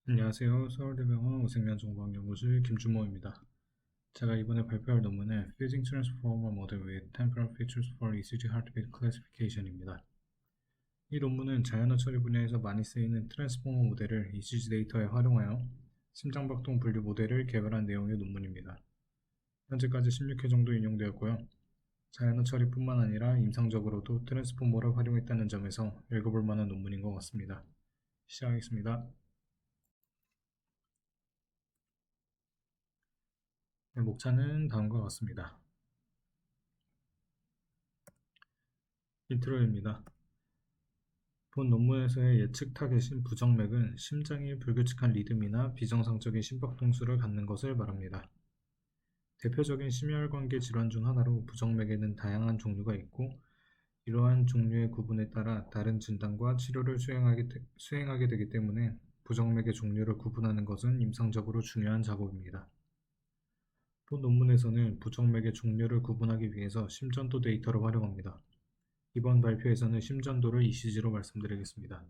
안녕하세요. 서울대병원 오생면정보학연구실 김준모입니다. 제가 이번에 발표할 논문은 Fusing Transformer Model with Temporal Features for ECG Heartbeat Classification입니다. 이 논문은 자연어 처리 분야에서 많이 쓰이는 트랜스포머 모델을 ECG 데이터에 활용하여 심장박동 분류 모델을 개발한 내용의 논문입니다. 현재까지 16회 정도 인용되었고요. 자연어 처리뿐만 아니라 임상적으로도 트랜스포머를 활용했다는 점에서 읽어볼 만한 논문인 것 같습니다. 시작하겠습니다. 네, 목차는 다음과 같습니다. 인트로입니다. 본 논문에서의 예측 타겟인 부정맥은 심장이 불규칙한 리듬이나 비정상적인 심박동수를 갖는 것을 말합니다. 대표적인 심혈관계 질환 중 하나로 부정맥에는 다양한 종류가 있고 이러한 종류의 구분에 따라 다른 진단과 치료를 수행하게 되기 때문에 부정맥의 종류를 구분하는 것은 임상적으로 중요한 작업입니다. 본 논문에서는 부정맥의 종류를 구분하기 위해서 심전도 데이터를 활용합니다. 이번 발표에서는 심전도를 ECG로 말씀드리겠습니다.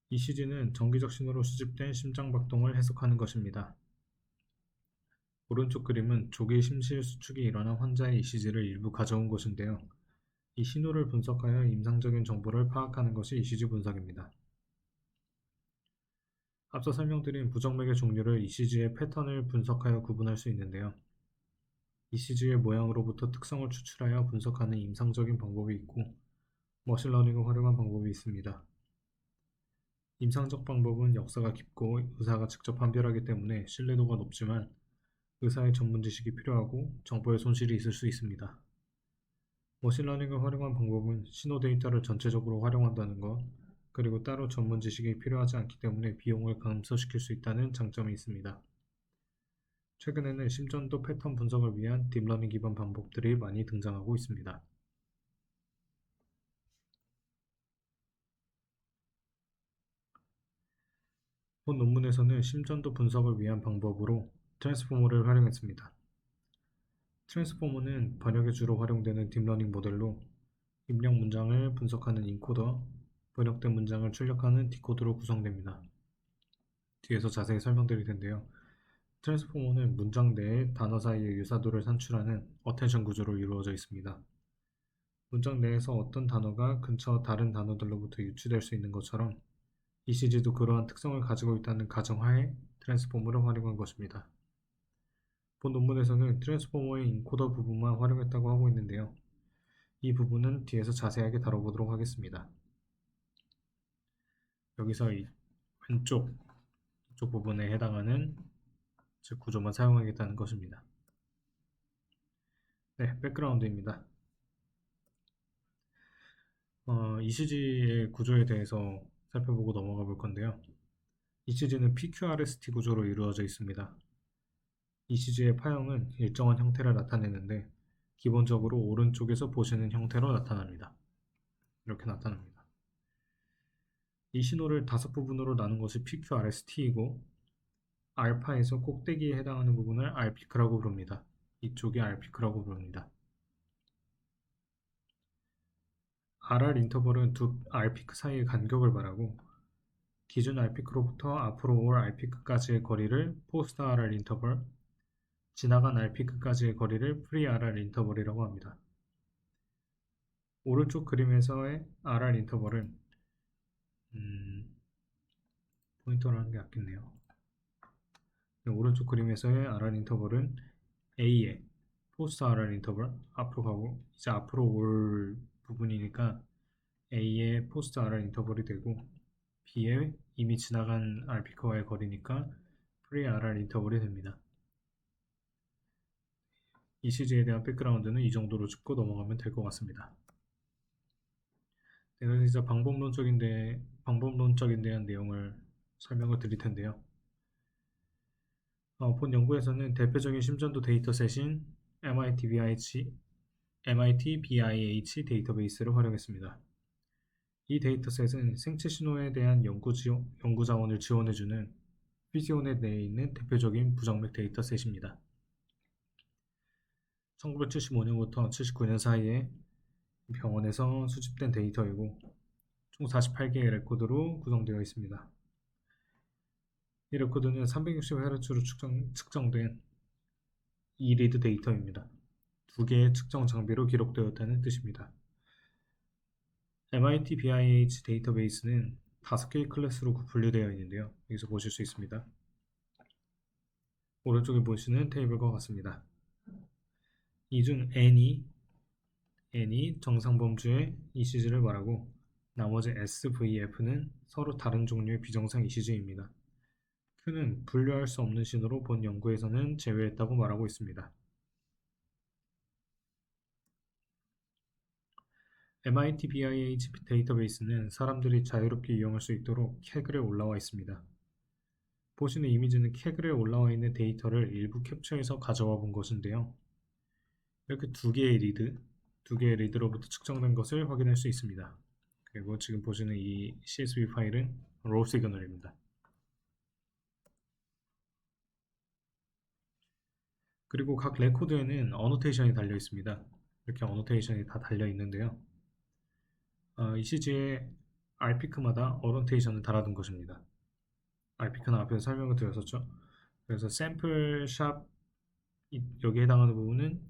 ECG는 정기적 신호로 수집된 심장박동을 해석하는 것입니다. 오른쪽 그림은 조기 심실 수축이 일어난 환자의 ECG를 일부 가져온 것인데요. 이 신호를 분석하여 임상적인 정보를 파악하는 것이 ECG 분석입니다. 앞서 설명드린 부정맥의 종류를 ECG의 패턴을 분석하여 구분할 수 있는데요. ECG의 모양으로부터 특성을 추출하여 분석하는 임상적인 방법이 있고 머신러닝을 활용한 방법이 있습니다. 임상적 방법은 역사가 깊고 의사가 직접 판별하기 때문에 신뢰도가 높지만 의사의 전문 지식이 필요하고 정보의 손실이 있을 수 있습니다. 머신러닝을 활용한 방법은 신호 데이터를 전체적으로 활용한다는 것, 그리고 따로 전문 지식이 필요하지 않기 때문에 비용을 감소시킬 수 있다는 장점이 있습니다. 최근에는 심전도 패턴 분석을 위한 딥러닝 기반 방법들이 많이 등장하고 있습니다. 본 논문에서는 심전도 분석을 위한 방법으로 트랜스포머를 활용했습니다. 트랜스포머는 번역에 주로 활용되는 딥러닝 모델로 입력 문장을 분석하는 인코더, 번역된 문장을 출력하는 디코더로 구성됩니다. 뒤에서 자세히 설명드릴 텐데요. 트랜스포머는 문장 내에 단어 사이의 유사도를 산출하는 어텐션 구조로 이루어져 있습니다. 문장 내에서 어떤 단어가 근처 다른 단어들로부터 유추될 수 있는 것처럼 ECG도 그러한 특성을 가지고 있다는 가정하에 트랜스포머를 활용한 것입니다. 본 논문에서는 트랜스포머의 인코더 부분만 활용했다고 하고 있는데요. 이 부분은 뒤에서 자세하게 다뤄보도록 하겠습니다. 여기서 이 왼쪽 이쪽 부분에 해당하는 즉 구조만 사용하겠다는 것입니다. 네, 백그라운드입니다. ECG의 구조에 대해서 살펴보고 넘어가 볼 건데요. ECG는 PQRST 구조로 이루어져 있습니다. ECG의 파형은 일정한 형태를 나타내는데 기본적으로 오른쪽에서 보시는 형태로 나타납니다. 이렇게 나타납니다. 이 신호를 5부분으로 나눈 것이 PQRST이고 알파에서 꼭대기에 해당하는 부분을 R피크라고 부릅니다. 이쪽이 R피크라고 부릅니다. RR 인터벌은 두 R피크 사이의 간격을 말하고 기준 R피크로부터 앞으로 올 R피크까지의 거리를 포스트 RR 인터벌, 지나간 R피크까지의 거리를 프리 RR 인터벌이라고 합니다. 오른쪽 그림에서의 RR 인터벌은 포인터를 하는 게 낫겠네요. 오른쪽 그림에서의 RR 인터벌은 A의 포스트 RR 인터벌 앞으로 가고 이제 앞으로 올 부분이니까 A의 포스트 RR 인터벌이 되고 B의 이미 지나간 R피크와의 거리니까 프리 RR 인터벌이 됩니다. ECG에 대한 백그라운드는 이 정도로 짚고 넘어가면 될 것 같습니다. 네, 그래서 이제 방법론적인 대한 내용을 설명을 드릴 텐데요. 본 연구에서는 대표적인 심전도 데이터셋인 MIT-BIH 데이터베이스를 활용했습니다. 이 데이터셋은 생체 신호에 대한 연구 자원을 지원해주는 피지오넷 내에 있는 대표적인 부정맥 데이터셋입니다. 1975년부터 79년 사이에 병원에서 수집된 데이터이고 총 48개의 레코드로 구성되어 있습니다. 이 레코드는 360Hz로 측정된 이리드 데이터입니다. 두 개의 측정 장비로 기록되었다는 뜻입니다. MIT BIH 데이터베이스는 5개의 클래스로 분류되어 있는데요. 여기서 보실 수 있습니다. 오른쪽에 보시는 테이블과 같습니다. 이 중 N이 정상범주의 ECG를 말하고 나머지 S, V, F는 서로 다른 종류의 비정상 ECG입니다. Q는 분류할 수 없는 신호로 본 연구에서는 제외했다고 말하고 있습니다. MIT BIH 데이터베이스는 사람들이 자유롭게 이용할 수 있도록 캐글에 올라와 있습니다. 보시는 이미지는 캐글에 올라와 있는 데이터를 일부 캡처해서 가져와 본 것인데요. 이렇게 두 개의 리드로부터 측정된 것을 확인할 수 있습니다. 그리고 지금 보시는 이 CSV 파일은 raw 시그널입니다. 그리고 각 레코드에는 어노테이션이 달려 있습니다. 이렇게 어노테이션이 다 달려 있는데요. ECG의 RPC마다 어노테이션을 달아둔 것입니다. RPC는 앞에서 설명을 드렸었죠. 그래서 샘플샵 여기에 해당하는 부분은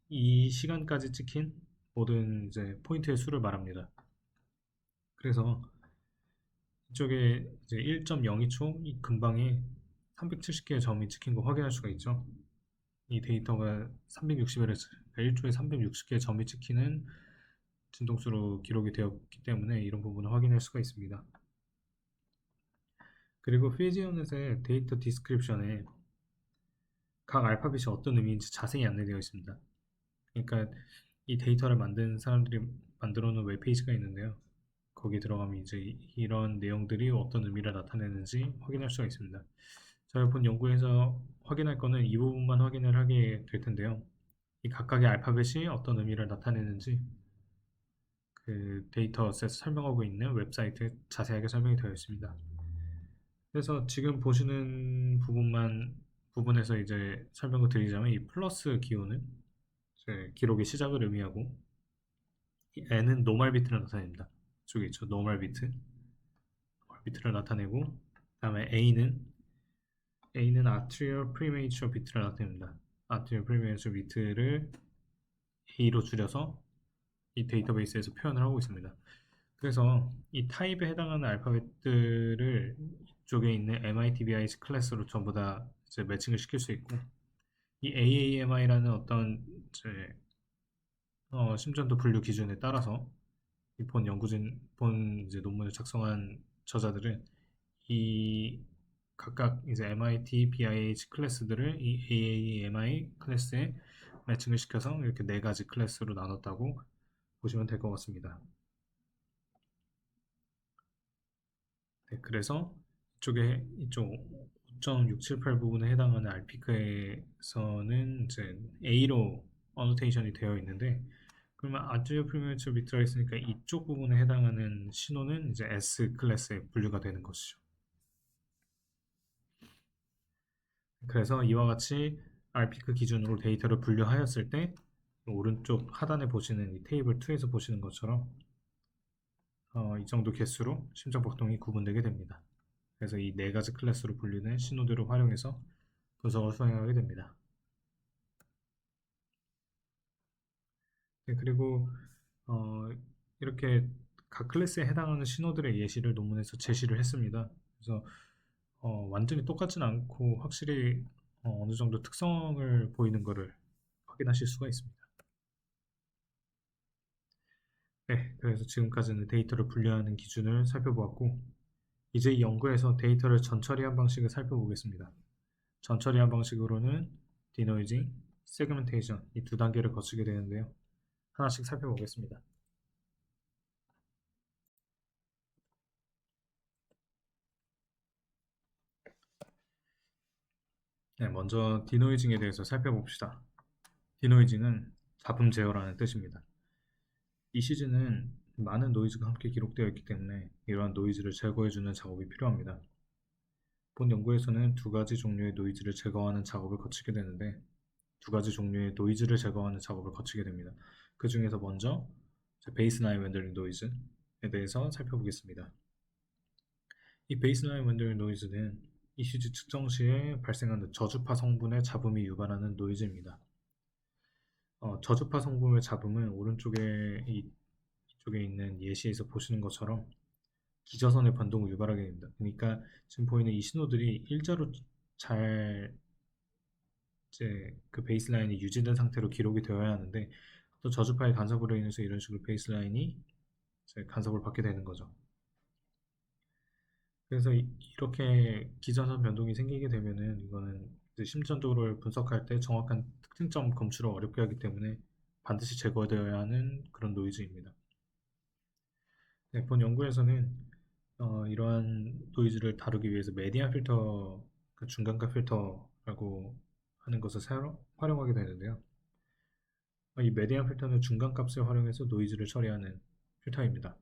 이 시간까지 찍힌 모든 이제 포인트의 수를 말합니다. 그래서 이쪽에 이제 1.02초 이 근방에 370개의 점이 찍힌 거 확인할 수가 있죠. 이 데이터가 360Hz, 1초에 360개의 점이 찍히는 진동수로 기록이 되었기 때문에 이런 부분을 확인할 수가 있습니다. 그리고 피지오넷의 데이터 디스크립션에 각 알파벳이 어떤 의미인지 자세히 안내되어 있습니다. 그러니까 이 데이터를 만든 사람들이 만들어 놓은 웹페이지가 있는데요. 거기 들어가면 이제 이런 내용들이 어떤 의미를 나타내는지 확인할 수가 있습니다. 저희 본 연구에서 확인할 거는 이 부분만 확인을 하게 될 텐데요. 이 각각의 알파벳이 어떤 의미를 나타내는지 그 데이터셋 설명하고 있는 웹사이트에 자세하게 설명이 되어 있습니다. 그래서 지금 보시는 부분에서 이제 설명을 드리자면 이 플러스 기호는 이제 기록의 시작을 의미하고 이 N은 노멀 비트를 나타냅니다. 이쪽에 있죠. 노멀 비트를 나타내고 그다음에 A는 아트리얼 프리메이처 비트를 나타냅니다. 아트리얼 프리메이처 비트를 A로 줄여서 이 데이터베이스에서 표현을 하고 있습니다. 그래서 이 타입에 해당하는 알파벳들을 이쪽에 있는 MITBIS 클래스로 전부 다 이제 매칭을 시킬 수 있고 이 AAMI라는 어떤 이제 심전도 분류 기준에 따라서 이 본 이제 논문을 작성한 저자들은 이 각각 이제 MIT, BIH 클래스들을 이 AAMI 클래스에 매칭을 시켜서 이렇게 네 가지 클래스로 나눴다고 보시면 될 것 같습니다. 네, 그래서 이쪽 5.678 부분에 해당하는 알피크에서는 이제 A로 어노테이션이 되어 있는데 그러면 아트리오 프리미어처 비트가 있으니까 이쪽 부분에 해당하는 신호는 이제 S 클래스에 분류가 되는 것이죠. 그래서 이와 같이 RP크 기준으로 데이터를 분류하였을 때 오른쪽 하단에 보시는 이 테이블 2에서 보시는 것처럼 이 정도 개수로 심장박동이 구분되게 됩니다. 그래서 이 네 가지 클래스로 분류된 신호들을 활용해서 분석을 수행하게 됩니다. 네, 그리고 어, 이렇게 각 클래스에 해당하는 신호들의 예시를 논문에서 제시를 했습니다. 그래서 완전히 똑같지는 않고 확실히 어느 정도 특성을 보이는 것을 확인하실 수가 있습니다. 네, 그래서 지금까지는 데이터를 분류하는 기준을 살펴보았고 이제 이 연구에서 데이터를 전처리한 방식을 살펴보겠습니다. 전처리한 방식으로는 디노이징, 세그멘테이션 이 두 단계를 거치게 되는데요. 하나씩 살펴보겠습니다. 네, 먼저 디노이징에 대해서 살펴봅시다. 디노이징은 잡음 제어라는 뜻입니다. 이 시즌은 많은 노이즈가 함께 기록되어 있기 때문에 이러한 노이즈를 제거해주는 작업이 필요합니다. 본 연구에서는 두 가지 종류의 노이즈를 제거하는 작업을 거치게 되는데 두 가지 종류의 노이즈를 제거하는 작업을 거치게 됩니다. 그 중에서 먼저 베이스라인 웬더링 노이즈에 대해서 살펴보겠습니다. 이 베이스라인 웬더링 노이즈는 ECG 측정 시에 발생하는 저주파 성분의 잡음이 유발하는 노이즈입니다. 저주파 성분의 잡음은 오른쪽에 이쪽에 있는 예시에서 보시는 것처럼 기저선의 변동을 유발하게 됩니다. 그러니까 지금 보이는 이 신호들이 일자로 잘 이제 그 베이스라인이 유지된 상태로 기록이 되어야 하는데 또 저주파의 간섭으로 인해서 이런 식으로 베이스라인이 이제 간섭을 받게 되는 거죠. 그래서 이렇게 기저선 변동이 생기게 되면은 이거는 이제 심전도를 분석할 때 정확한 특징점 검출을 어렵게 하기 때문에 반드시 제거되어야 하는 그런 노이즈입니다. 네, 본 연구에서는 이러한 노이즈를 다루기 위해서 메디안 필터, 그 중간값 필터라고 하는 것을 활용하게 되는데요. 이 메디안 필터는 중간값을 활용해서 노이즈를 처리하는 필터입니다.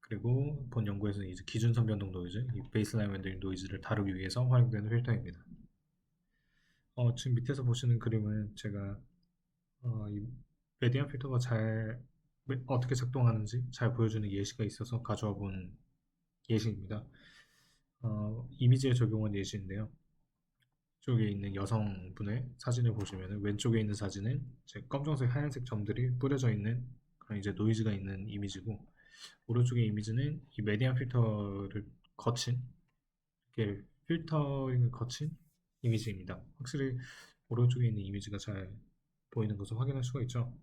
그리고 본 연구에서는 이제 기준선 변동 노이즈, 이 베이스라인 웬더링 노이즈를 다루기 위해서 활용되는 필터입니다. 지금 밑에서 보시는 그림은 제가 이 메디안 필터가 어떻게 작동하는지 잘 보여주는 예시가 있어서 가져와 본 예시입니다. 이미지에 적용한 예시인데요. 쪽에 있는 여성분의 사진을 보시면 왼쪽에 있는 사진은 이제 검정색, 하얀색 점들이 뿌려져 있는 그런 이제 노이즈가 있는 이미지고 오른쪽의 이미지는 이 메디안 필터를 거친 이렇게 필터링을 거친 이미지입니다. 확실히 오른쪽에 있는 이미지가 잘 보이는 것을 확인할 수가 있죠.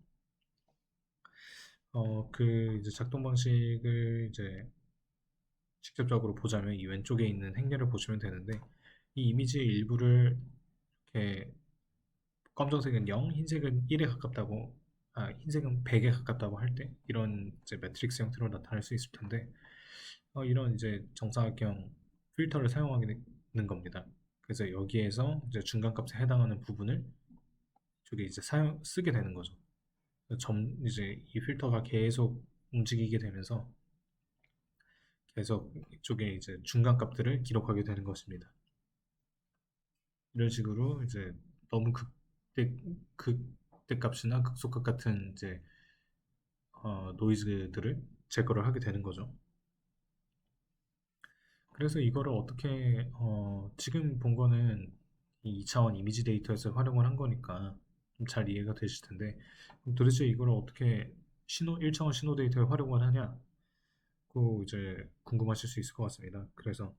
그 이제 작동 방식을 이제 직접적으로 보자면 이 왼쪽에 있는 행렬을 보시면 되는데 이 이미지의 일부를 이렇게 검정색은 0, 흰색은 1에 가깝다고 흰색은 100에 가깝다고 할 때 이런 이제 매트릭스 형태로 나타날 수 있을 텐데 이런 이제 정사각형 필터를 사용하게 되는 겁니다. 그래서 여기에서 이제 중간값에 해당하는 부분을 저게 이제 쓰게 되는 거죠. 이제 이 필터가 계속 움직이게 되면서 계속 이쪽에 이제 중간값들을 기록하게 되는 것입니다. 이런 식으로 이제 너무 극대값이나 극소값 같은 이제 노이즈들을 제거를 하게 되는 거죠. 그래서 이거를 어떻게 지금 본 거는 이 2차원 이미지 데이터에서 활용을 한 거니까 좀 잘 이해가 되실 텐데 그럼 도대체 이거를 어떻게 1차원 신호 데이터에 활용을 하냐? 고 이제 궁금하실 수 있을 것 같습니다. 그래서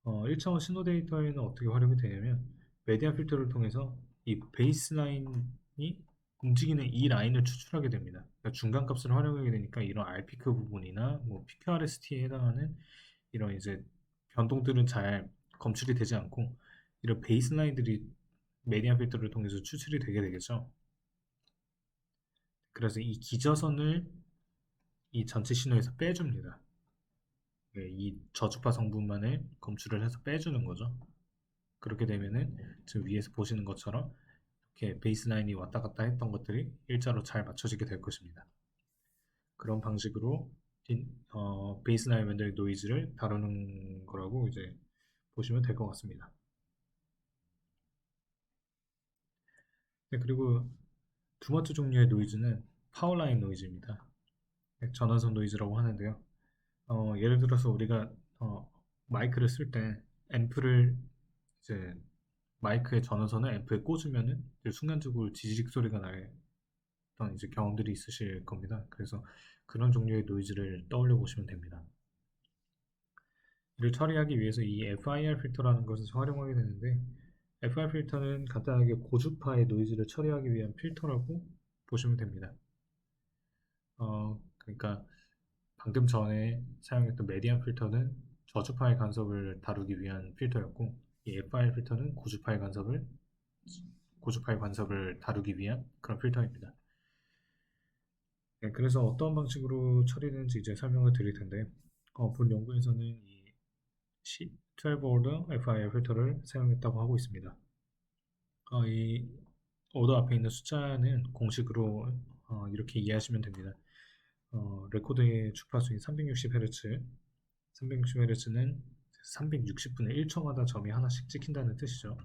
1차원 신호 데이터에는 어떻게 활용이 되냐면 메디안 필터를 통해서 이 베이스라인이 움직이는 이 라인을 추출하게 됩니다. 그러니까 중간값을 활용하게 되니까 이런 R피크 부분이나 뭐 PQRST에 해당하는 이런 이제 변동들은 잘 검출이 되지 않고 이런 베이스라인들이 메디안 필터를 통해서 추출이 되게 되겠죠. 그래서 이 기저선을 이 전체 신호에서 빼줍니다. 이 저주파 성분만을 검출을 해서 빼주는 거죠. 그렇게 되면은 지금 위에서 보시는 것처럼 이렇게 베이스라인이 왔다 갔다 했던 것들이 일자로 잘 맞춰지게 될 것입니다. 그런 방식으로 베이스라인 웬더링 노이즈를 다루는 거라고 이제 보시면 될 것 같습니다. 네, 그리고 두 번째 종류의 노이즈는 파워라인 노이즈입니다. 전원선 노이즈라고 하는데요. 예를 들어서 우리가 마이크를 쓸 때 앰프를 이제 마이크의 전원선을 앰프에 꽂으면은 순간적으로 지직 소리가 나던 이제 경험들이 있으실 겁니다. 그래서 그런 종류의 노이즈를 떠올려 보시면 됩니다. 이를 처리하기 위해서 이 FIR 필터라는 것을 활용하게 되는데 FIR 필터는 간단하게 고주파의 노이즈를 처리하기 위한 필터라고 보시면 됩니다. 그러니까 방금 전에 사용했던 메디안 필터는 저주파의 간섭을 다루기 위한 필터였고 이 FIR 필터는 고주파의 간섭을 다루기 위한 그런 필터입니다. 네, 그래서 어떤 방식으로 처리되는지 이제 설명을 드릴 텐데 본 연구에서는 이 12 order FIR 필터를 사용했다고 하고 있습니다. 이 오더 앞에 있는 숫자는 공식으로 이렇게 이해하시면 됩니다. 레코드의 주파수인 360Hz, 360Hz는 360분의 1초마다 점이 하나씩 찍힌다는 뜻이죠.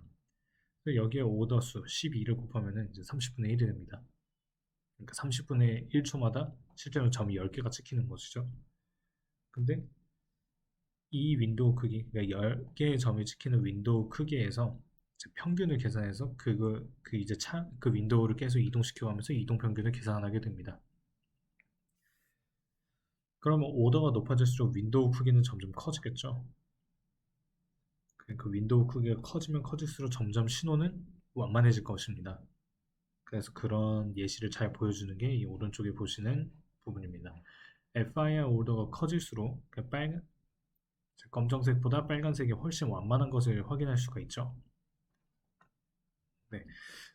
여기에 오더 수 12를 곱하면 이제 30분의 1이 됩니다. 그러니까 30분의 1초마다 실제로 점이 10개가 찍히는 것이죠. 근데 이 윈도우 크기, 그러니까 10개의 점이 찍히는 윈도우 크기에서 이제 평균을 계산해서 그 이제 그 윈도우를 계속 이동시켜 가면서 이동 평균을 계산하게 됩니다. 그러면 오더가 높아질수록 윈도우 크기는 점점 커지겠죠. 그 윈도우 크기가 커지면 커질수록 점점 신호는 완만해질 것입니다. 그래서 그런 예시를 잘 보여주는 게 이 오른쪽에 보시는 부분입니다. FIR 오더가 커질수록 검정색보다 빨간색이 훨씬 완만한 것을 확인할 수가 있죠. 네,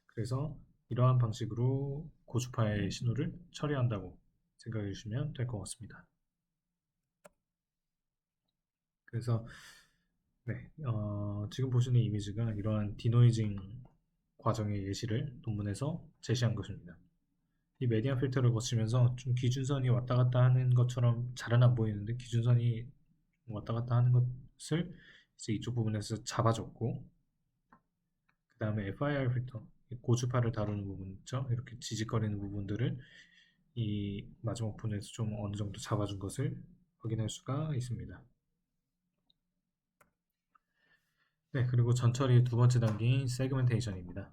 그래서 이러한 방식으로 고주파의 신호를 처리한다고 생각해 주시면 될 것 같습니다. 그래서 네, 지금 보시는 이미지가 이러한 디노이징 과정의 예시를 논문에서 제시한 것입니다. 이 메디안 필터를 거치면서 좀 기준선이 왔다 갔다 하는 것처럼 잘은 안 보이는데 기준선이 왔다 갔다 하는 것을 이제 이쪽 부분에서 잡아줬고, 그 다음에 FIR 필터, 고주파를 다루는 부분 있죠. 이렇게 지직거리는 부분들을 이 마지막 부분에서 좀 어느 정도 잡아준 것을 확인할 수가 있습니다. 네, 그리고 전처리의 두 번째 단계인 세그멘테이션입니다.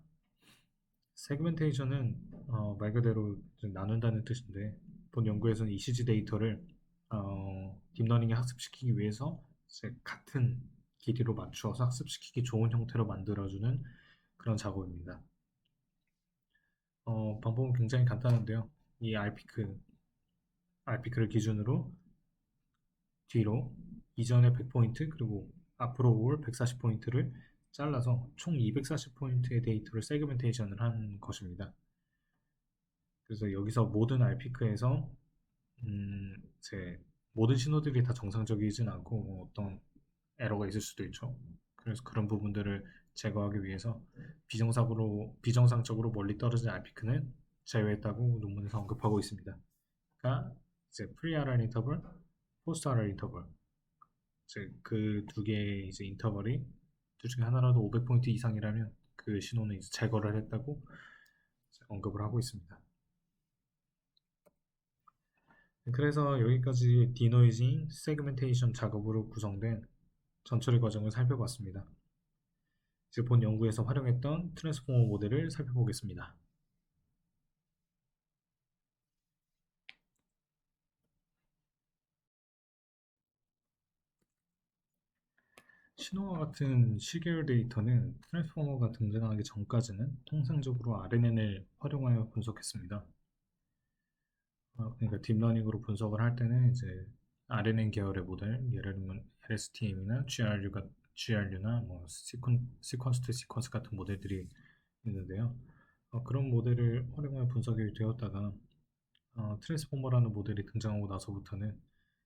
세그멘테이션은 말 그대로 나눈다는 뜻인데, 본 연구에서는 ECG 데이터를 딥러닝에 학습시키기 위해서 이제 같은 길이로 맞추어서 학습시키기 좋은 형태로 만들어주는 그런 작업입니다. 방법은 굉장히 간단한데요. 이 RP크를 기준으로 뒤로 이전의 100포인트 그리고 앞으로 올 140포인트를 잘라서 총 240포인트의 데이터를 세그멘테이션을 한 것입니다. 그래서 여기서 모든 RP크에서 이제 모든 신호들이 다 정상적이진 않고 뭐 어떤 에러가 있을 수도 있죠. 그래서 그런 부분들을 제거하기 위해서 비정상적으로 멀리 떨어진 RP크는 제외했다고 논문에서 언급하고 있습니다. 그러니까 이제 프리-RR 인터벌, 포스트-RR 인터벌, 그 두 개의 이제 인터벌이 둘 중에 하나라도 500포인트 이상이라면 그 신호는 이제 제거를 했다고 언급을 하고 있습니다. 그래서 여기까지 디노이징, 세그멘테이션 작업으로 구성된 전처리 과정을 살펴봤습니다. 이제 본 연구에서 활용했던 트랜스포머 모델을 살펴보겠습니다. 신호와 같은 시계열 데이터는 트랜스포머가 등장하기 전까지는 통상적으로 RNN을 활용하여 분석했습니다. 그러니까 딥러닝으로 분석을 할 때는 이제 RNN 계열의 모델, 예를 들면 LSTM이나 GRU나 뭐 시퀀스 투 시퀀스 같은 모델들이 있는데요. 그런 모델을 활용하여 분석이 되었다가 트랜스포머라는 모델이 등장하고 나서부터는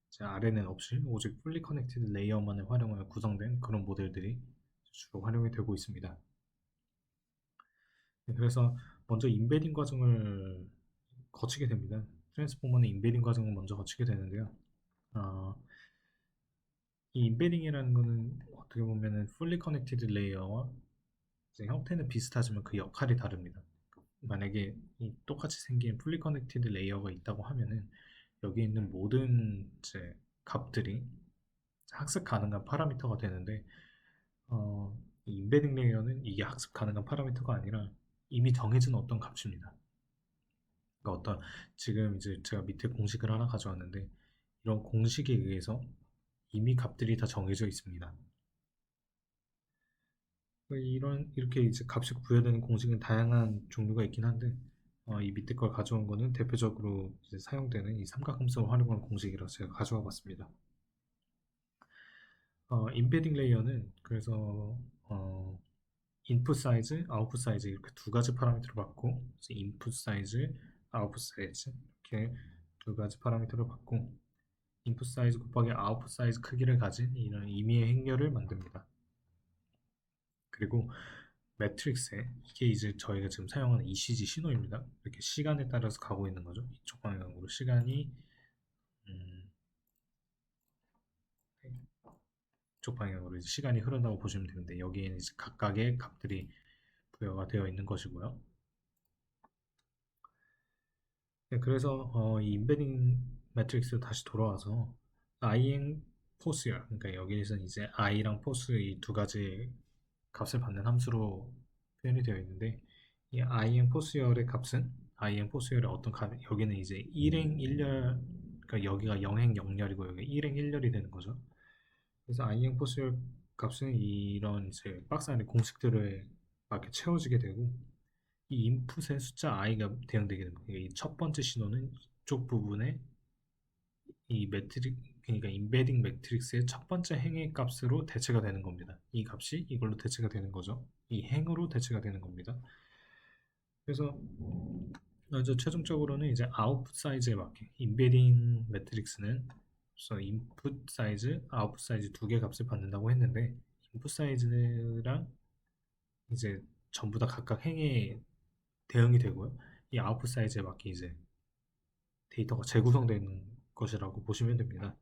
이제 RNN 없이 오직 풀리 커넥티드 레이어만을 활용하여 구성된 그런 모델들이 주로 활용이 되고 있습니다. 네, 그래서 먼저 인베딩 과정을 거치게 됩니다. 트랜스포머는 인베딩 과정을 먼저 거치게 되는데요. 어, 이 인베딩이라는 거는 어떻게 보면은 fully connected layer와 이제 형태는 비슷하지만 그 역할이 다릅니다. 만약에 이 똑같이 생긴 fully connected layer가 있다고 하면은 여기 있는 모든 이제 값들이 학습 가능한 파라미터가 되는데 이 인베딩 레이어는 이게 학습 가능한 파라미터가 아니라 이미 정해진 어떤 값입니다. 그러니까 지금 이제 제가 밑에 공식을 하나 가져왔는데 이런 공식에 의해서 이미 값들이 다 정해져 있습니다. 이렇게 이제 값이 부여되는 공식은 다양한 종류가 있긴 한데 이 밑에 걸 가져온 거는 대표적으로 이제 사용되는 이 삼각함수를 활용한 공식이라서 제가 가져와 봤습니다. 인베딩 레이어는 그래서 인풋 사이즈, 아웃풋 사이즈 이렇게 두 가지 파라미터를 받고 인풋 사이즈, 아웃풋 사이즈 이렇게 두 가지 파라미터를 받고 인풋 사이즈 곱하기 아웃풋 사이즈 크기를 가진 이런 임의의 행렬을 만듭니다. 그리고 매트릭스에 이게 이제 저희가 지금 사용하는 ECG 신호입니다. 이렇게 시간에 따라서 가고 있는 거죠. 이쪽 방향으로 시간이 네, 이쪽 방향으로 이제 시간이 흐른다고 보시면 되는데 여기에는 이제 각각의 값들이 부여가 되어 있는 것이고요. 네, 그래서 이 인베딩 매트릭스 다시 돌아와서 IN 포스열, 그러니까 여기에서는 이제 i랑 포스 이 두 가지 값을 받는 함수로 표현이 되어 있는데, 이 i행 포스열의 값은 i행 포스열의 어떤 값, 여기는 이제 1행 1열, 그러니까 여기가 0행 0열이고 여기 1행 1열이 되는 거죠. 그래서 i행 포스열 값은 이런 이제 박스 안에 공식들을 맞게 채워지게 되고, 이 인풋의 숫자 i가 대응되게 됩니다. 이 첫 번째 신호는 이쪽 부분에 이 매트릭, 그러니까 임베딩 매트릭스의 첫 번째 행의 값으로 대체가 되는 겁니다. 이 값이 이걸로 대체가 되는 거죠. 이 행으로 대체가 되는 겁니다. 그래서 이제 최종적으로는 이제 아웃풋 사이즈에 맞게 임베딩 매트릭스는 그래서 인풋 사이즈, 아웃풋 사이즈 두 개 값을 받는다고 했는데, 인풋 사이즈랑 이제 전부 다 각각 행에 대응이 되고요. 이 아웃풋 사이즈에 맞게 이제 데이터가 재구성되는 것이라고 보시면 됩니다.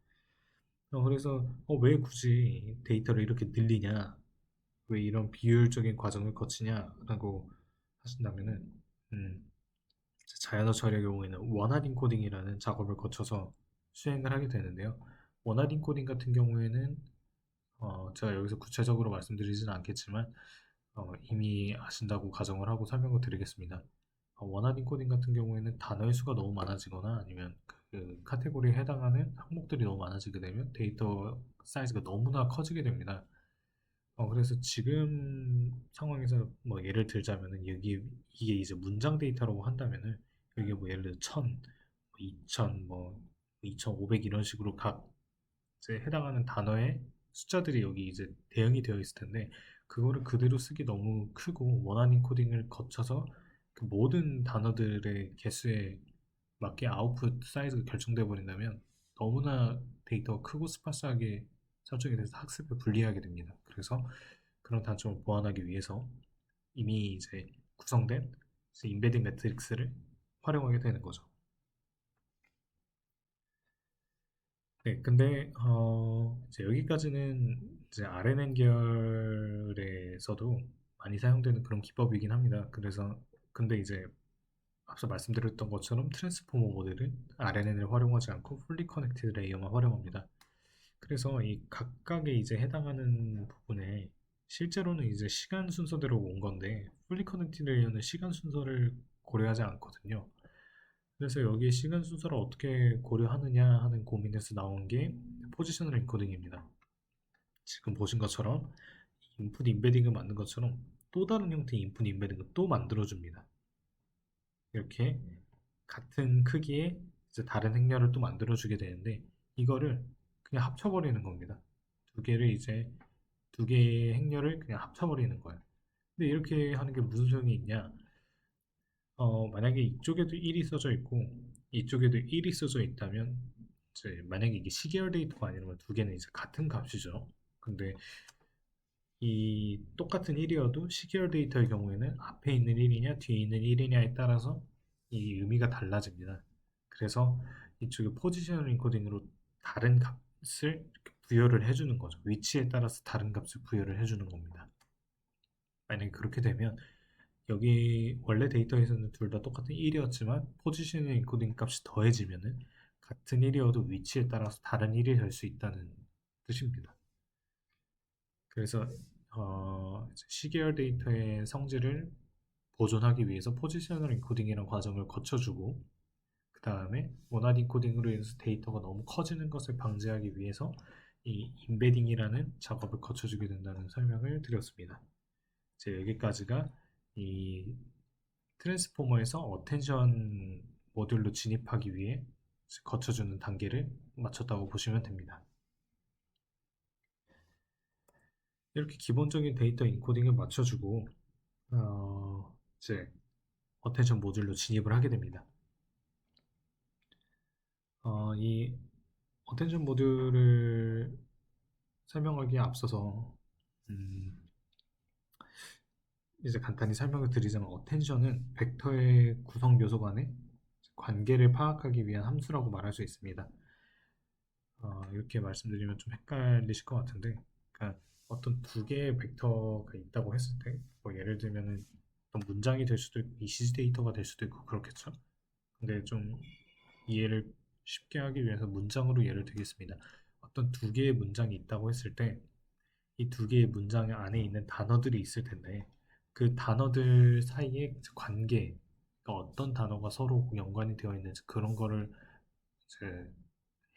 그래서 왜 굳이 데이터를 이렇게 늘리냐, 왜 이런 비효율적인 과정을 거치냐라고 하신다면은, 자연어 처리의 경우에는 원활 인코딩이라는 작업을 거쳐서 수행을 하게 되는데요. 원활 인코딩 같은 경우에는 제가 여기서 구체적으로 말씀드리지는 않겠지만 이미 아신다고 가정을 하고 설명을 드리겠습니다. 원활 인코딩 같은 경우에는 단어의 수가 너무 많아지거나 아니면 그 카테고리에 해당하는 항목들이 너무 많아지게 되면 데이터 사이즈가 너무나 커지게 됩니다. 그래서 지금 상황에서 뭐 예를 들자면은 여기 이게 이제 문장 데이터라고 한다면은 여기 뭐 예를 들어 1000, 2000, 뭐 2500 이런 식으로 각 이제 해당하는 단어의 숫자들이 여기 이제 대응이 되어 있을 텐데, 그거를 그대로 쓰기 너무 크고 원하는 코딩을 거쳐서 그 모든 단어들의 개수에 맞게 아웃풋 사이즈가 결정돼 버린다면 너무나 데이터가 크고 스파스하게 설정이 돼서 학습에 불리하게 됩니다. 그래서 그런 단점을 보완하기 위해서 이미 이제 구성된 이제 임베딩 매트릭스를 활용하게 되는 거죠. 네, 근데 이제 여기까지는 이제 RNN 계열에서도 많이 사용되는 그런 기법이긴 합니다. 그래서 근데 이제 앞서 말씀드렸던 것처럼 트랜스포머 모델은 RNN을 활용하지 않고 풀리 커넥티드 레이어만 활용합니다. 그래서 이 각각의 이제 해당하는 부분에 실제로는 이제 시간 순서대로 온 건데 풀리 커넥티드 레이어는 시간 순서를 고려하지 않거든요. 그래서 여기 시간 순서를 어떻게 고려하느냐 하는 고민에서 나온 게 포지셔널 인코딩입니다. 지금 보신 것처럼 인풋 임베딩을 만든 것처럼 또 다른 형태의 인풋 임베딩을 또 만들어줍니다. 이렇게 같은 크기의 이제 다른 행렬을 또 만들어주게 되는데, 이거를 그냥 합쳐버리는 겁니다. 두 개의 행렬을 그냥 합쳐버리는 거예요. 근데 이렇게 하는 게 무슨 소용이 있냐? 만약에 이쪽에도 1이 써져 있고 이쪽에도 1이 써져 있다면, 이제 만약에 이게 시계열 데이터가 아니라면 두 개는 이제 같은 값이죠. 근데 이 똑같은 1이어도 시계열 데이터의 경우에는 앞에 있는 1이냐 뒤에 있는 1이냐에 따라서 이 의미가 달라집니다. 그래서 이쪽에 포지셔널 인코딩으로 다른 값을 부여를 해주는 거죠. 위치에 따라서 다른 값을 부여를 해주는 겁니다. 만약에 그렇게 되면 여기 원래 데이터에서는 둘 다 똑같은 1이었지만 포지셔널 인코딩 값이 더해지면은 같은 1이어도 위치에 따라서 다른 1이 될 수 있다는 뜻입니다. 그래서 시계열 데이터의 성질을 보존하기 위해서 포지셔널 인코딩이라는 과정을 거쳐주고, 그 다음에 원활 인코딩으로 인해서 데이터가 너무 커지는 것을 방지하기 위해서 이 임베딩이라는 작업을 거쳐주게 된다는 설명을 드렸습니다. 이제 여기까지가 이 트랜스포머에서 어텐션 모듈로 진입하기 위해 거쳐주는 단계를 마쳤다고 보시면 됩니다. 이렇게 기본적인 데이터 인코딩을 맞춰주고 이제 어텐션 모듈로 진입을 하게 됩니다. 이 어텐션 모듈을 설명하기에 앞서서 이제 간단히 설명을 드리자면, 어텐션은 벡터의 구성 요소 간의 관계를 파악하기 위한 함수라고 말할 수 있습니다. 이렇게 말씀드리면 좀 헷갈리실 것 같은데, 그러니까 어떤 두 개의 벡터가 있다고 했을 때, 뭐 예를 들면은 어떤 문장이 될 수도 있고 ECG 데이터가 될 수도 있고 그렇겠죠. 근데 좀 이해를 쉽게 하기 위해서 문장으로 예를 들겠습니다. 어떤 두 개의 문장이 있다고 했을 때 이 두 개의 문장 안에 있는 단어들이 있을 텐데 그 단어들 사이의 관계, 그러니까 어떤 단어가 서로 연관이 되어 있는지 그런 거를 이제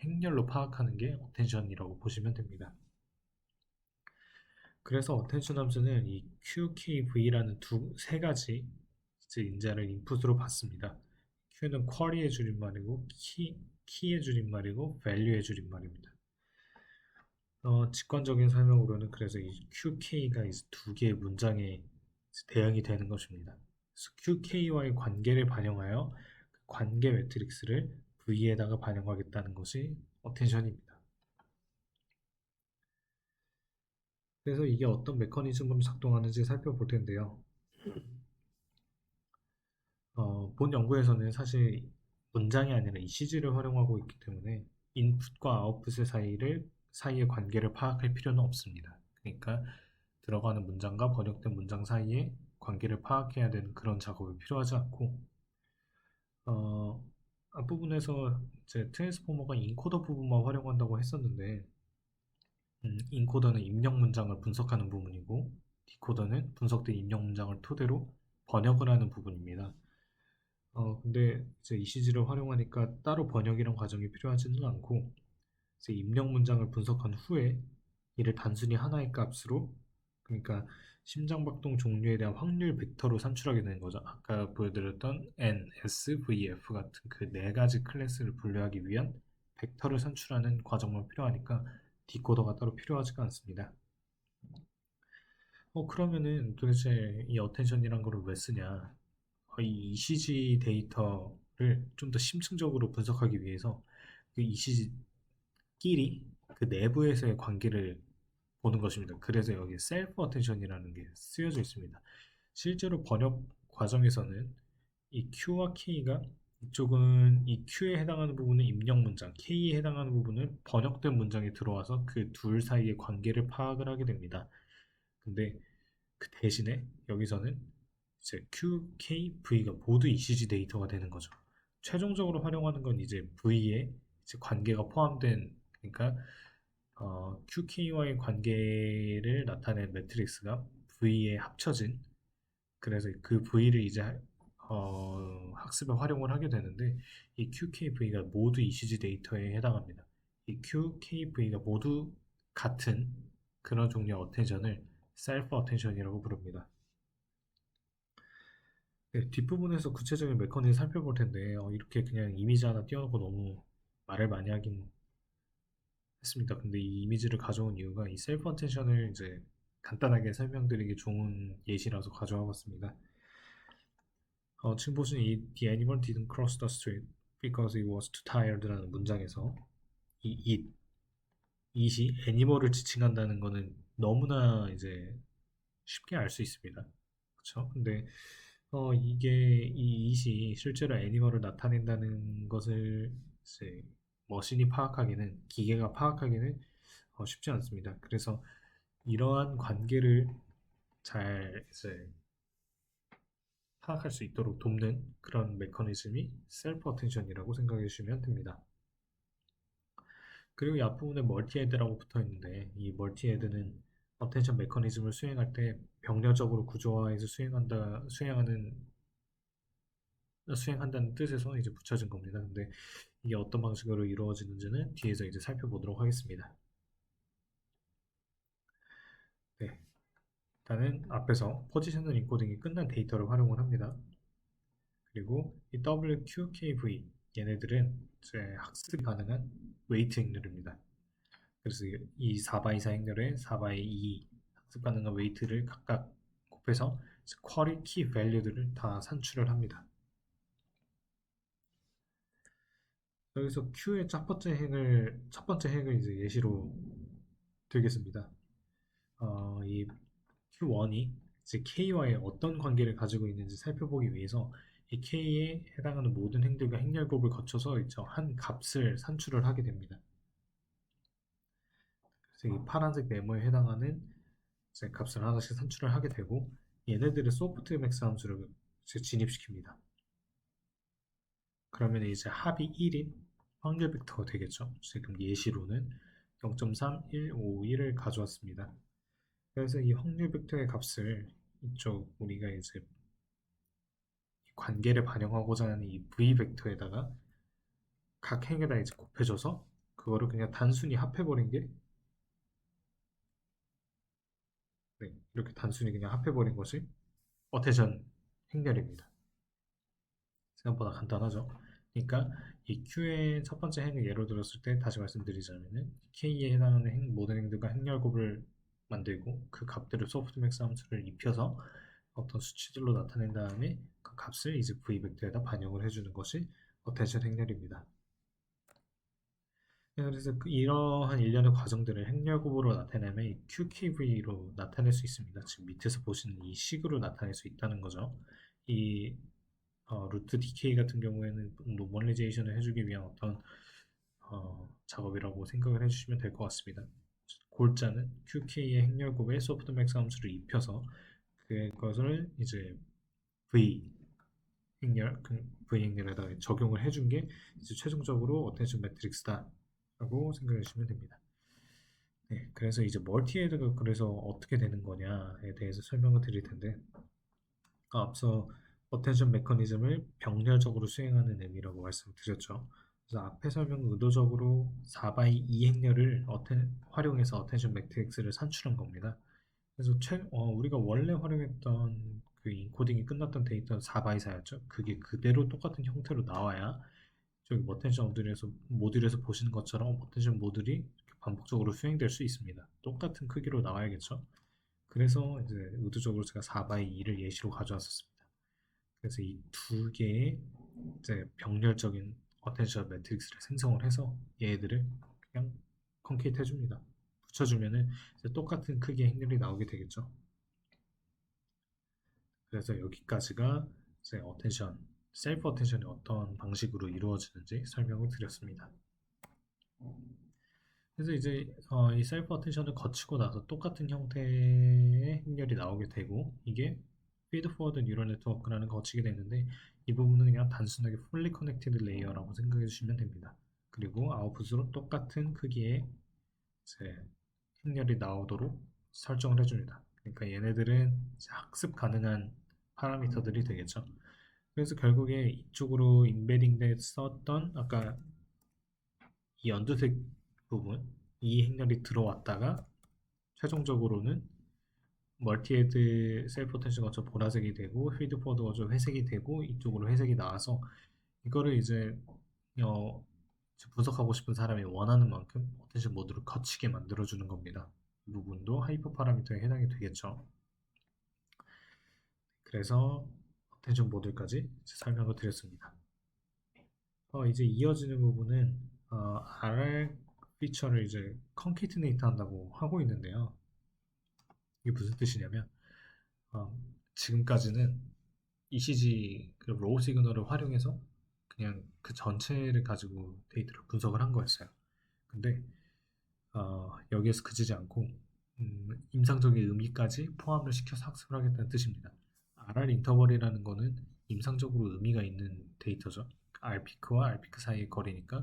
행렬로 파악하는 게 어텐션이라고 보시면 됩니다. 그래서 어텐션 함수는 이 QKV라는 세 가지 이제 인자를 인풋으로 받습니다. Q는 쿼리의 줄임말이고 키의 줄임말이고 value의 줄임말입니다. 직관적인 설명으로는 그래서 이 QK가 이 두 개의 문장에 대응이 되는 것입니다. 그래서 QK와의 관계를 반영하여 그 관계 매트릭스를 V에다가 반영하겠다는 것이 어텐션입니다. 그래서 이게 어떤 메커니즘으로 작동하는지 살펴볼 텐데요. 본 연구에서는 사실 문장이 아니라 ECG를 활용하고 있기 때문에 인풋과 아웃풋의 사이의 관계를 파악할 필요는 없습니다. 그러니까 들어가는 문장과 번역된 문장 사이의 관계를 파악해야 되는 그런 작업이 필요하지 않고 어, 앞부분에서 이제 트랜스포머가 인코더 부분만 활용한다고 했었는데 인코더는 입력 문장을 분석하는 부분이고 디코더는 분석된 입력 문장을 토대로 번역을 하는 부분입니다. 근데 이제 ECG를 활용하니까 따로 번역이란 과정이 필요하지는 않고 이제 입력 문장을 분석한 후에 이를 단순히 하나의 값으로 그러니까 심장박동 종류에 대한 확률 벡터로 산출하게 되는 거죠. 아까 보여드렸던 N, S, V, F 같은 그 네 가지 클래스를 분류하기 위한 벡터를 산출하는 과정만 필요하니까 디코더가 따로 필요하지가 않습니다. 그러면은 도대체 이 어텐션이란 거를 왜 쓰냐? 이 ECG 데이터를 좀 더 심층적으로 분석하기 위해서 그 ECG끼리 그 내부에서의 관계를 보는 것입니다. 그래서 여기 셀프 어텐션이라는 게 쓰여져 있습니다. 실제로 번역 과정에서는 이 Q와 K가 이쪽은 이 Q에 해당하는 부분은 입력 문장, K에 해당하는 부분은 번역된 문장에 들어와서 그 둘 사이의 관계를 파악을 하게 됩니다. 근데 그 대신에 여기서는 이제 Q, K, V가 모두 ECG 데이터가 되는 거죠. 최종적으로 활용하는 건 이제 V에 이제 관계가 포함된 그러니까 QK와의 관계를 나타낸 매트릭스가 V에 합쳐진 그래서 그 V를 이제 학습에 활용을 하게 되는데 이 QKV가 모두 ECG 데이터에 해당합니다. 이 QKV가 모두 같은 그런 종류의 어텐션을 셀프 어텐션이라고 부릅니다. 네, 뒷부분에서 구체적인 메커니즘 살펴볼 텐데 이렇게 그냥 이미지 하나 띄워놓고 너무 말을 많이 하긴 했습니다. 근데 이 이미지를 가져온 이유가 이 셀프 어텐션을 이제 간단하게 설명드리기 좋은 예시라서 가져와 봤습니다. 지금 보시는 이 The animal didn't cross the street because it was too tired라는 문장에서 이 it이 애니멀을 지칭한다는 거는 너무나 이제 쉽게 알 수 있습니다. 그렇죠? 근데 이게 이 it이 실제로 애니멀을 나타낸다는 것을 이제 머신이 파악하기는 기계가 파악하기는 쉽지 않습니다. 그래서 이러한 관계를 잘 이제 파악할 수 있도록 돕는 그런 메커니즘이 셀프 어텐션이라고 생각해 주시면 됩니다. 그리고 이 앞부분에 멀티헤드라고 붙어 있는데 이 멀티헤드는 어텐션 메커니즘을 수행할 때 병렬적으로 구조화해서 수행한다는 뜻에서 이제 붙여진 겁니다. 근데 이게 어떤 방식으로 이루어지는지는 뒤에서 이제 살펴보도록 하겠습니다. 네, 일단은 앞에서 포지셔널 인코딩이 끝난 데이터를 활용을 합니다. 그리고 이 WQKV 얘네들은 이제 학습이 가능한 웨이트 행렬입니다. 그래서 이 4바이사 행렬에 4바이 2 학습 가능한 웨이트를 각각 곱해서 쿼리 키 밸류들을 다 산출을 합니다. 여기서 Q의 첫 번째 핵을 이제 예시로 들겠습니다. 이 Q1이 이제 K와의 어떤 관계를 가지고 있는지 살펴보기 위해서 이 K에 해당하는 모든 행들과 행렬곱을 거쳐서 이제 한 값을 산출을 하게 됩니다. 그래서 이 파란색 네모에 해당하는 이제 값을 하나씩 산출을 하게 되고 얘네들의 소프트맥스 함수를 이제 진입시킵니다. 그러면 이제 합이 1인 확률 벡터가 되겠죠. 지금 예시로는 0.3151을 가져왔습니다. 그래서 이 확률 벡터의 값을 이쪽 우리가 이제 관계를 반영하고자 하는 이 v 벡터에다가 각 행에다 이제 곱해줘서 그거를 그냥 단순히 합해버린 게 네, 이렇게 단순히 그냥 합해버린 것이 어테전 행렬입니다. 생각보다 간단하죠. 그러니까 이 Q의 첫 번째 행을 예로 들었을 때 다시 말씀드리자면은 K에 해당하는 모든 행들과 행렬곱을 만들고 그 값들을 소프트맥스 함수를 입혀서 어떤 수치들로 나타낸 다음에 그 값을 이제 V 벡터에다 반영을 해주는 것이 어텐션 행렬입니다. 그래서 이러한 일련의 과정들을 행렬곱으로 나타내면 이 QKV로 나타낼 수 있습니다. 지금 밑에서 보시는 이 식으로 나타낼 수 있다는 거죠. 이 루트 DK 같은 경우에는 노멀리제이션을 해주기 위한 어떤 작업이라고 생각을 해주시면 될 것 같습니다. 골자는 QK의 행렬곱에 소프트맥스 함수를 입혀서 그것을 이제 V 행렬, V 행렬에다 적용을 해준 게 이제 최종적으로 어텐션 매트릭스다라고 생각해 주시면 됩니다. 네, 그래서 이제 멀티헤드가 그래서 어떻게 되는 거냐에 대해서 설명을 드릴 텐데 앞서 어텐션 메커니즘을 병렬적으로 수행하는 의미라고 말씀드렸죠. 그래서 앞에 설명은 의도적으로 4x 2 행렬을 활용해서 어텐션 매트릭스를 산출한 겁니다. 그래서 우리가 원래 활용했던 그 인코딩이 끝났던 데이터는 4x 4였죠. 그게 그대로 똑같은 형태로 나와야 저기 머텐션 모듈에서 보시는 것처럼 머텐션 모듈이 이렇게 반복적으로 수행될 수 있습니다. 똑같은 크기로 나와야겠죠. 그래서 이제 의도적으로 제가 4x 2를 예시로 가져왔었습니다. 그래서 이 두 개의 이제 병렬적인 어텐션 매트릭스를 생성을 해서 얘들을 그냥 컨케이트 해줍니다. 붙여주면은 이제 똑같은 크기의 행렬이 나오게 되겠죠. 그래서 여기까지가 이제 셀프 어텐션이 어떤 방식으로 이루어지는지 설명을 드렸습니다. 그래서 이제 이 셀프 어텐션을 거치고 나서 똑같은 형태의 행렬이 나오게 되고 이게 피드 포워드 뉴럴 네트워크라는 거 거치게 되는데 이 부분은 그냥 단순하게 풀리 커넥티드 레이어라고 생각해 주시면 됩니다. 그리고 아웃풋으로 똑같은 크기의 이제 행렬이 나오도록 설정을 해줍니다. 그러니까 얘네들은 학습 가능한 파라미터들이 되겠죠. 그래서 결국에 이쪽으로 인베딩 돼 썼던 아까 이 연두색 부분 이 행렬이 들어왔다가 최종적으로는 멀티헤드 셀프 포텐셜 거쳐 보라색이 되고 필드포워드 거쳐 회색이 되고 이쪽으로 회색이 나와서 이거를 이제 어, 분석하고 싶은 사람이 원하는 만큼 포텐셜 모드를 거치게 만들어주는 겁니다. 이 부분도 하이퍼 파라미터에 해당이 되겠죠. 그래서 포텐셜 모드까지 설명을 드렸습니다. 이제 이어지는 부분은 RR 피처를 이제 컨케티네이트 한다고 하고 있는데요. 이게 무슨 뜻이냐면 지금까지는 ECG 그 로우 시그널을 활용해서 그냥 그 전체를 가지고 데이터를 분석을 한 거였어요. 근데 여기에서 그치지 않고 임상적인 의미까지 포함을 시켜서 학습을 하겠다는 뜻입니다. RR 인터벌이라는 거는 임상적으로 의미가 있는 데이터죠. R피크와 R피크 사이의 거리니까.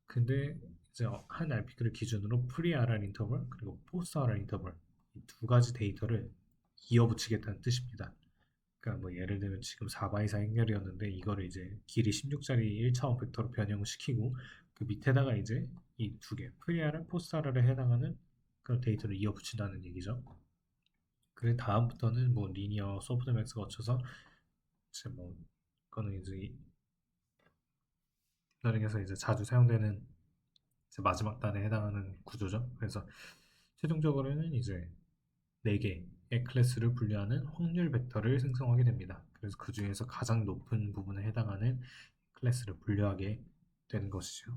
근데 이제 한 R피크를 기준으로 프리 RR 인터벌 그리고 포스트 RR 인터벌 이 두 가지 데이터를 이어붙이겠다는 뜻입니다. 그러니까 뭐 예를 들면 지금 4x4 행렬이었는데 이거를 이제 길이 16짜리 1차원 벡터로 변형을 시키고 그 밑에다가 이제 이 두 개, 프리아랑 포스타라에 해당하는 그런 데이터를 이어붙인다는 얘기죠. 그 다음부터는 뭐 리니어 소프트맥스 거쳐서 이제 뭐 그거는 이제 딥러닝에서 이제 자주 사용되는 이제 마지막 단에 해당하는 구조죠. 그래서 최종적으로는 이제 4개의 클래스를 분류하는 확률 벡터를 생성하게 됩니다. 그래서 그 중에서 가장 높은 부분에 해당하는 클래스를 분류하게 되는 것이죠.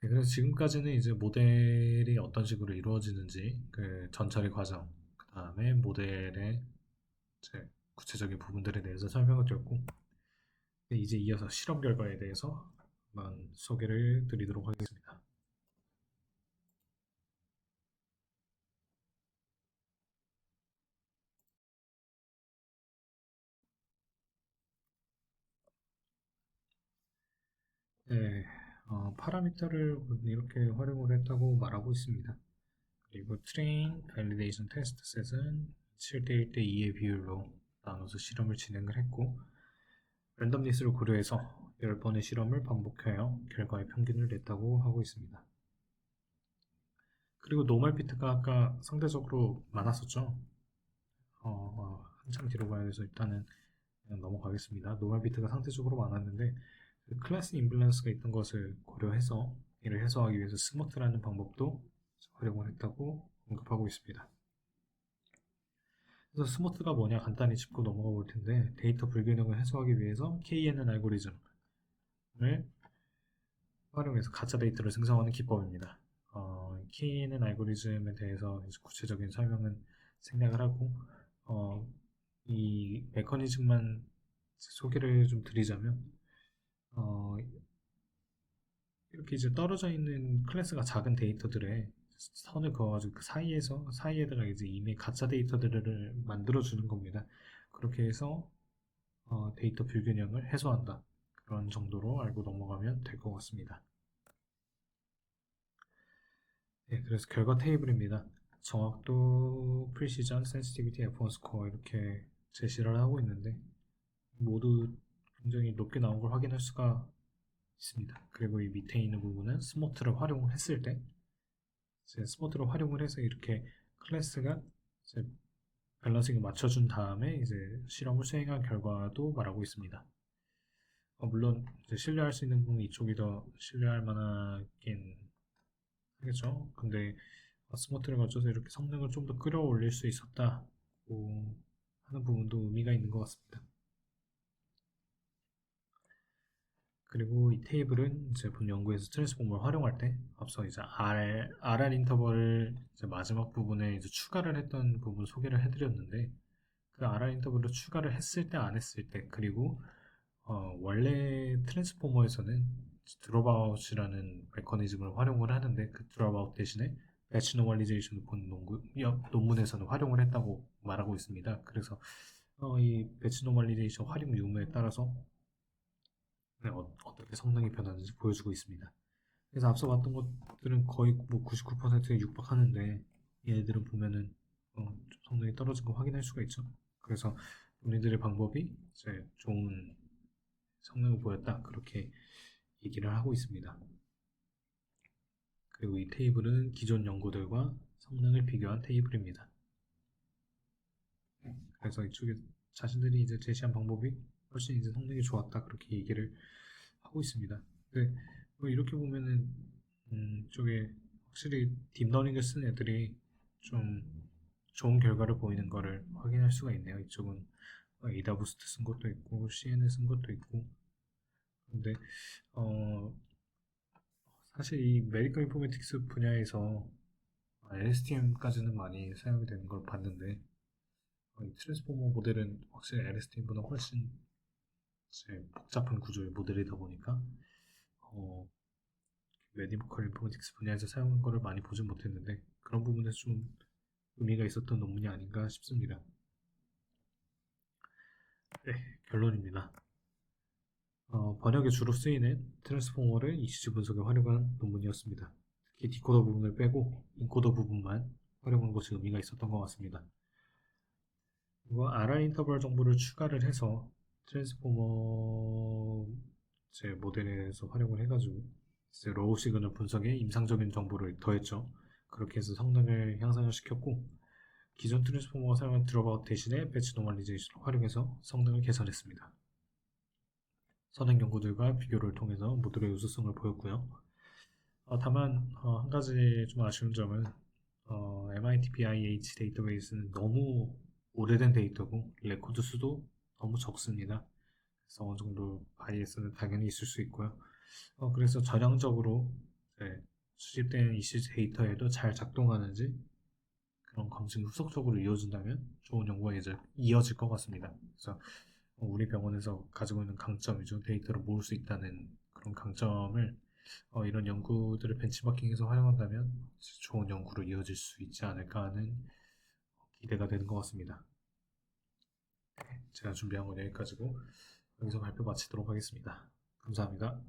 네, 그래서 지금까지는 이제 모델이 어떤 식으로 이루어지는지 그 전처리 과정, 그 다음에 모델의 이제 구체적인 부분들에 대해서 설명을 드렸고 이제 이어서 실험 결과에 대해서 한번 소개를 드리도록 하겠습니다. 파라미터를 이렇게 활용을 했다고 말하고 있습니다. 그리고 train, validation test set은 7대 1대 2의 비율로 나눠서 실험을 진행을 했고 랜덤니스를 고려해서 10번의 실험을 반복하여 결과의 평균을 냈다고 하고 있습니다. 그리고 노멀 피트가 아까 상대적으로 많았었죠. 한참 뒤로 가야 돼서 일단은 그냥 넘어가겠습니다. 노멀 비트가 상대적으로 많았는데 그 클래스 임밸런스가 있던 것을 고려해서 이를 해소하기 위해서 스머트라는 방법도 활용을 했다고 언급하고 있습니다. 그래서 스머트가 뭐냐 간단히 짚고 넘어가 볼 텐데 데이터 불균형을 해소하기 위해서 KNN 알고리즘을 활용해서 가짜 데이터를 생성하는 기법입니다. KNN 알고리즘에 대해서 구체적인 설명은 생략을 하고 이 메커니즘만 소개를 좀 드리자면 이렇게 이제 떨어져 있는 클래스가 작은 데이터들에 선을 그어가지고 그 사이에다가 이제 이미 가짜 데이터들을 만들어주는 겁니다. 그렇게 해서 데이터 불균형을 해소한다. 그런 정도로 알고 넘어가면 될 것 같습니다. 네, 그래서 결과 테이블입니다. 정확도, 프리시전, 센시티비티, F1 스코어 이렇게 제시를 하고 있는데 모두 굉장히 높게 나온 걸 확인할 수가 있습니다. 그리고 이 밑에 있는 부분은 스모트를 활용했을 때 스모트를 활용을 해서 이렇게 클래스가 이제 밸런싱을 맞춰준 다음에 이제 실험을 수행한 결과도 말하고 있습니다. 물론 이제 신뢰할 수 있는 부분은 이쪽이 더 신뢰할 만하긴 하겠죠. 근데 스모트를 거쳐서 이렇게 성능을 좀 더 끌어올릴 수 있었다고 하는 부분도 의미가 있는 것 같습니다. 그리고 이 테이블은 이제 본 연구에서 트랜스포머를 활용할 때 앞서 이제 RR 인터벌을 이제 마지막 부분에 이제 추가를 했던 부분 소개를 해드렸는데 그 RR 인터벌을 추가를 했을 때 안 했을 때 그리고 원래 트랜스포머에서는 드롭아웃이라는 메커니즘을 활용을 하는데 그 드롭아웃 대신에 배치 노멀리제이션을 본 논문에서는 활용을 했다고 말하고 있습니다. 그래서 이 배치 노멀리제이션 활용 유무에 따라서 어떻게 성능이 변하는지 보여주고 있습니다. 그래서 앞서 봤던 것들은 거의 뭐 99%에 육박하는데 얘네들은 보면은 좀 성능이 떨어진 거 확인할 수가 있죠. 그래서 우리들의 방법이 이제 좋은 성능을 보였다 그렇게 얘기를 하고 있습니다. 그리고 이 테이블은 기존 연구들과 성능을 비교한 테이블입니다. 그래서 이쪽에 자신들이 이제 제시한 방법이 훨씬 이제 성능이 좋았다 그렇게 얘기를 하고 있습니다. 근데 뭐 이렇게 보면은 이쪽에 확실히 딥러닝을 쓴 애들이 좀 좋은 결과를 보이는 거를 확인할 수가 있네요. 이쪽은 에이다부스트 쓴 것도 있고 CNN 쓴 것도 있고 근데 사실 이 메디컬 인포메틱스 분야에서 LSTM까지는 많이 사용이 되는 걸 봤는데 이 트랜스포머 모델은 확실히 LSTM보다 훨씬 복잡한 구조의 모델이다 보니까 메디컬 인포메틱스 분야에서 사용한 거를 많이 보진 못했는데 그런 부분에서 좀 의미가 있었던 논문이 아닌가 싶습니다. 네, 결론입니다. 번역에 주로 쓰이는 트랜스포머를 ECG 분석에 활용한 논문이었습니다. 특히 디코더 부분을 빼고 인코더 부분만 활용한 것이 의미가 있었던 것 같습니다. 그리고 RR 인터벌 정보를 추가를 해서 트랜스포머 모델에서 활용을 해가지고 이제 로우 시그널 분석에 임상적인 정보를 더했죠. 그렇게 해서 성능을 향상을 시켰고 기존 트랜스포머가 사용한 드롭아웃 대신에 배치 노멀리제이션을 활용해서 성능을 개선했습니다. 선행 연구들과 비교를 통해서 모듈의 우수성을 보였고요. 다만 한 가지 좀 아쉬운 점은 MIT BIH 데이터베이스는 너무 오래된 데이터고 레코드 수도 너무 적습니다. 그래서 어느 정도 바이애스는 당연히 있을 수 있고요. 그래서 전형적으로 수집된 ECG 데이터에도 잘 작동하는지 그런 검증이 후속적으로 이어진다면 좋은 연구가 이제 이어질 것 같습니다. 그래서 우리 병원에서 가지고 있는 강점이죠. 데이터를 모을 수 있다는 그런 강점을 이런 연구들을 벤치마킹해서 활용한다면 좋은 연구로 이어질 수 있지 않을까 하는 기대가 되는 것 같습니다. 제가 준비한 건 여기까지고 여기서 발표 마치도록 하겠습니다. 감사합니다.